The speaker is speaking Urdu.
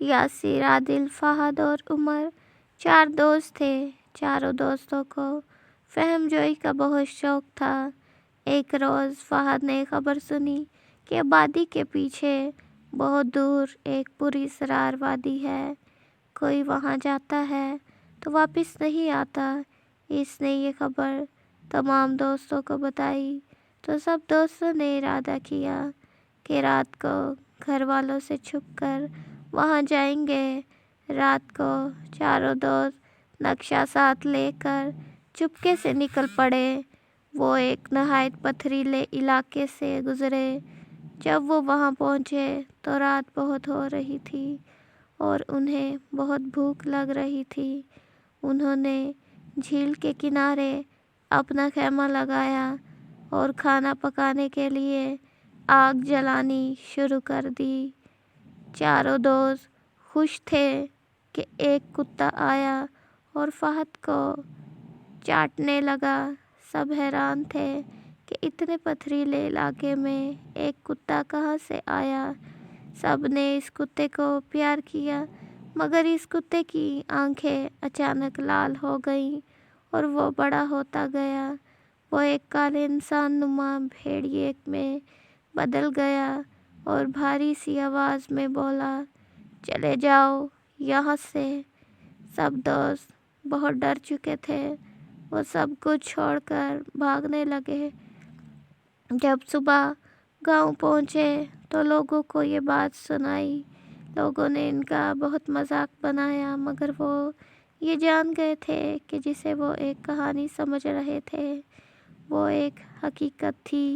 یاسر، عادل، فہد اور عمر 4 دوست تھے۔ چاروں دوستوں کو فہم جوئی کا بہت شوق تھا۔ ایک روز فہد نے خبر سنی کہ آبادی کے پیچھے بہت دور ایک پر اسرار وادی ہے، کوئی وہاں جاتا ہے تو واپس نہیں آتا۔ اس نے یہ خبر تمام دوستوں کو بتائی تو سب دوستوں نے ارادہ کیا کہ رات کو گھر والوں سے چھپ کر وہاں جائیں گے۔ رات کو چاروں دوست نقشہ ساتھ لے کر چپکے سے نکل پڑے۔ وہ ایک نہایت پتھریلے علاقے سے گزرے۔ جب وہ وہاں پہنچے تو رات بہت ہو رہی تھی اور انہیں بہت بھوک لگ رہی تھی۔ انہوں نے جھیل کے کنارے اپنا خیمہ لگایا اور کھانا پکانے کے لیے آگ جلانی شروع کر دی۔ چاروں دوست خوش تھے کہ ایک کتا آیا اور فہد کو چاٹنے لگا۔ سب حیران تھے کہ اتنے پتھریلے علاقے میں ایک کتا کہاں سے آیا۔ سب نے اس کتے کو پیار کیا، مگر اس کتے کی آنکھیں اچانک لال ہو گئیں اور وہ بڑا ہوتا گیا۔ وہ ایک کالے انسان نما بھیڑیے میں بدل گیا اور بھاری سی آواز میں بولا، چلے جاؤ یہاں سے۔ سب دوست بہت ڈر چکے تھے۔ وہ سب کچھ چھوڑ کر بھاگنے لگے۔ جب صبح گاؤں پہنچے تو لوگوں کو یہ بات سنائی۔ لوگوں نے ان کا بہت مذاق بنایا، مگر وہ یہ جان گئے تھے کہ جسے وہ ایک کہانی سمجھ رہے تھے وہ ایک حقیقت تھی۔